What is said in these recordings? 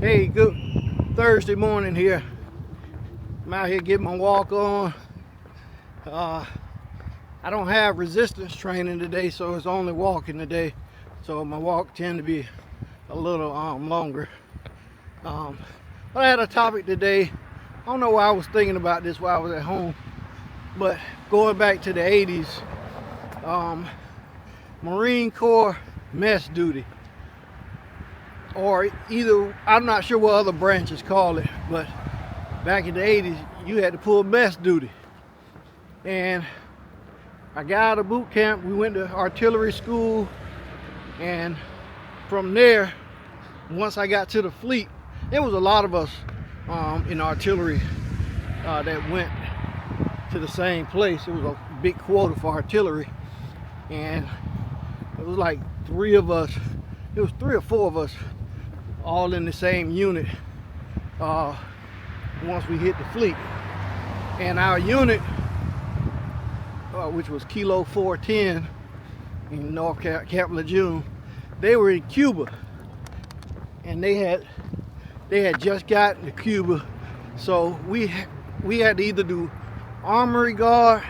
Hey, good Thursday morning here. I'm out here getting my walk on. I don't have resistance training today, so it's only walking today. So my walk tend to be a little longer. But I had a topic today. I don't know why I was thinking about this while I was at home, but going back to the 80s, Marine Corps mess duty. Or either, I'm not sure what other branches call it, but back in the 80s, you had to pull mess duty. And I got out of boot camp, we went to artillery school, and from there, once I got to the fleet, there was a lot of us in artillery that went to the same place. It was a big quota for artillery, and it was like three or four of us all in the same unit once we hit the fleet. And our unit, which was Kilo 410 in North Camp Lejeune, they were in Cuba, and they had just gotten to Cuba, so we had to either do armory guard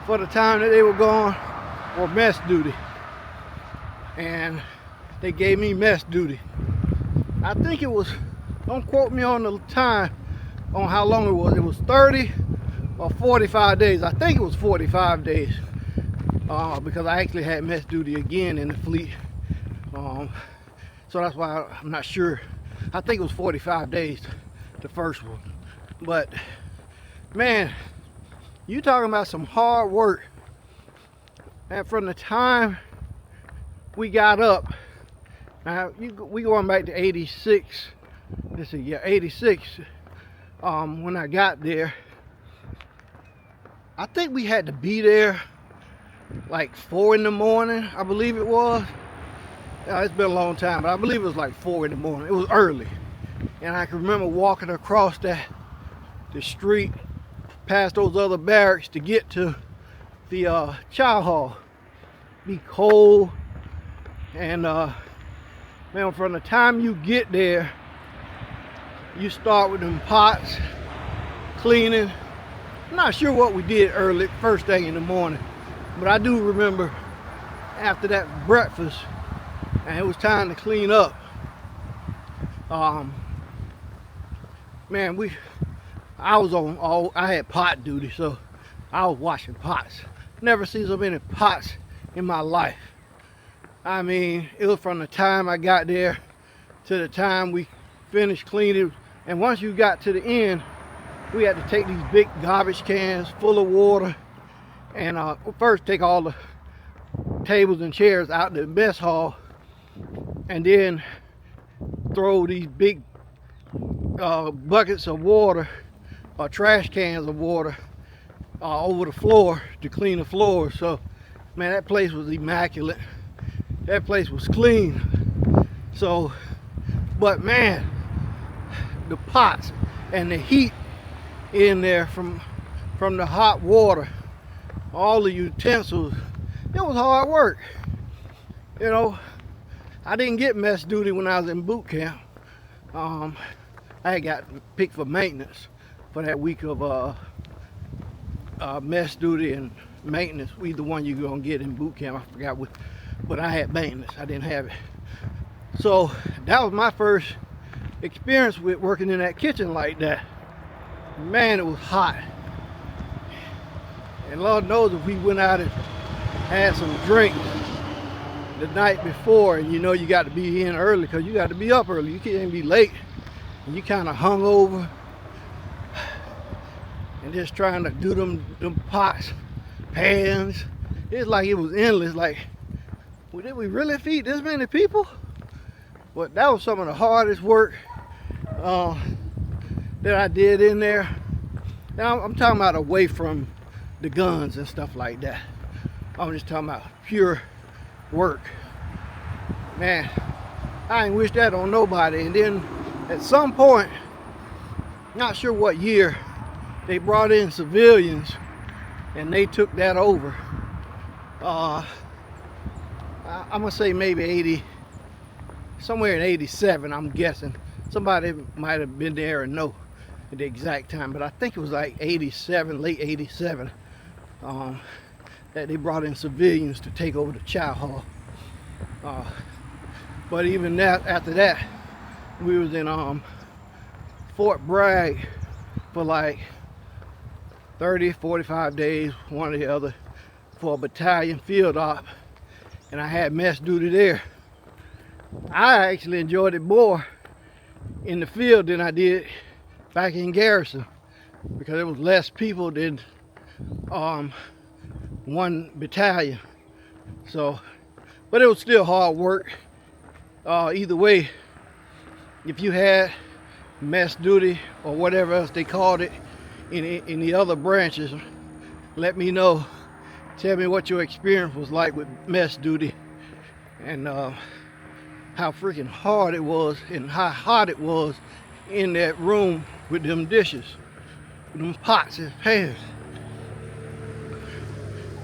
for the time that they were gone or mess duty, and they gave me mess duty. I think it was, don't quote me on the time, on how long it was 30 or 45 days. I think it was 45 days, because I actually had mess duty again in the fleet, so that's why I'm not sure. I think it was 45 days, the first one. But man, you talking about some hard work. And from the time we got up, now we going back to 86. Let's see, yeah, 86. When I got there, I think we had to be there like 4 in the morning, I believe it was. It's been a long time, but I believe it was like 4 in the morning. It was early, and I can remember walking across the street past those other barracks to get to the chow hall. Be cold, and man, from the time you get there, you start with them pots, cleaning. I'm not sure what we did early, first thing in the morning, but I do remember after that breakfast, and it was time to clean up. Man, I had pot duty, so I was washing pots. Never seen so many pots in my life. I mean, it was from the time I got there to the time we finished cleaning. And once you got to the end, we had to take these big garbage cans full of water and first take all the tables and chairs out the mess hall, and then throw these big buckets of water or trash cans of water over the floor to clean the floor. So man, that place was immaculate. That place was clean. So, but man, the pots and the heat in there from the hot water, all the utensils, it was hard work. You know, I didn't get mess duty when I was in boot camp. I had got picked for maintenance for that week of mess duty and maintenance. Either one you're gonna get in boot camp, I forgot what, but I had maintenance. I didn't have it. So that was my first experience with working in that kitchen like that. Man, it was hot, and Lord knows if we went out and had some drinks the night before, and you know you got to be in early because you got to be up early. You can't be late, and you kind of hung over and just trying to do them pots, pans. It's like it was endless. Like, well, did we really feed this many people? But that was some of the hardest work that I did in there. Now I'm talking about away from the guns and stuff like that. I'm just talking about pure work. Man, I ain't wish that on nobody. And then at some point, not sure what year, they brought in civilians and they took that over. I'm gonna say maybe 80, somewhere in 87, I'm guessing. Somebody might have been there and know at the exact time, but I think it was like 87, late 87, that they brought in civilians to take over the chow hall. But even that, after that, we was in Fort Bragg for like 30, 45 days, one or the other, for a battalion field op, and I had mess duty there. I actually enjoyed it more in the field than I did back in garrison, because there was less people than one battalion. So, but it was still hard work. Either way, if you had mess duty or whatever else they called it in the other branches, let me know. Tell me what your experience was like with mess duty, and how freaking hard it was and how hot it was in that room with them dishes, with them pots and pans.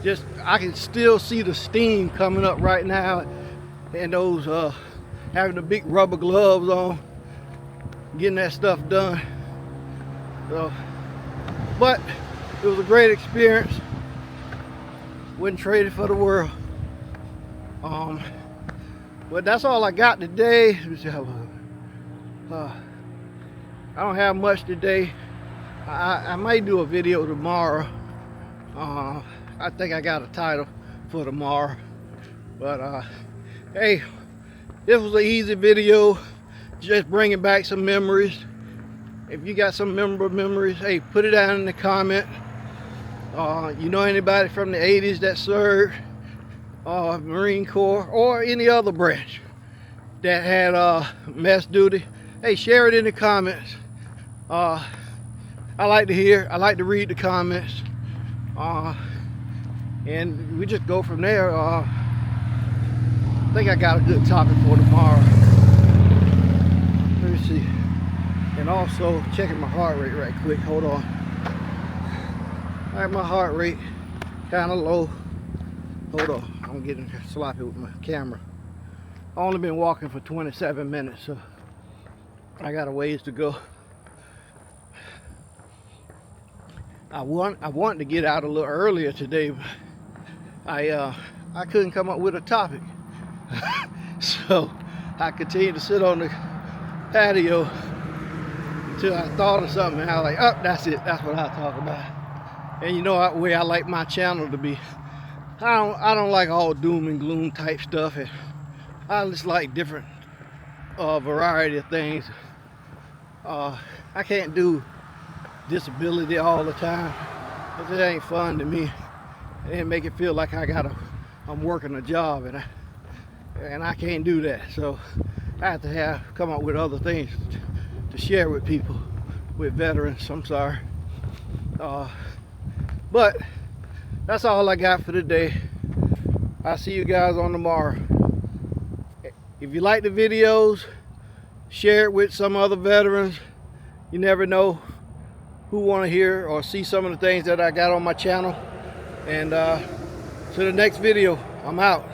Just, I can still see the steam coming up right now, and those having the big rubber gloves on, getting that stuff done. So, but it was a great experience. Wouldn't trade it for the world. But that's all I got today. I don't have much today. I might do a video tomorrow. I think I got a title for tomorrow. But hey, this was an easy video, just bringing back some memories. If you got some memorable memories, hey, put it down in the comment. You know anybody from the 80s that served Marine Corps or any other branch that had mess duty, hey, share it in the comments. I like to hear, I like to read the comments, and we just go from there. I think I got a good topic for tomorrow. Let me see. And also checking my heart rate right quick. Hold on. All right, my heart rate kind of low. Hold on, I'm getting sloppy with my camera. I've only been walking for 27 minutes, so I got a ways to go. I wanted to get out a little earlier today, but I couldn't come up with a topic. So I continued to sit on the patio until I thought of something, and I was like, oh, that's it, that's what I'll talk about. And you know what way I like my channel to be. I don't like all doom and gloom type stuff, and I just like different variety of things. I can't do disability all the time, because it ain't fun to me. It make it feel like I'm working a job, and I can't do that. So I have to come up with other things to share with people, with veterans. I'm sorry. But that's all I got for today. I'll see you guys on tomorrow. If you like the videos, share it with some other veterans. You never know who want to hear or see some of the things that I got on my channel. And to the next video, I'm out.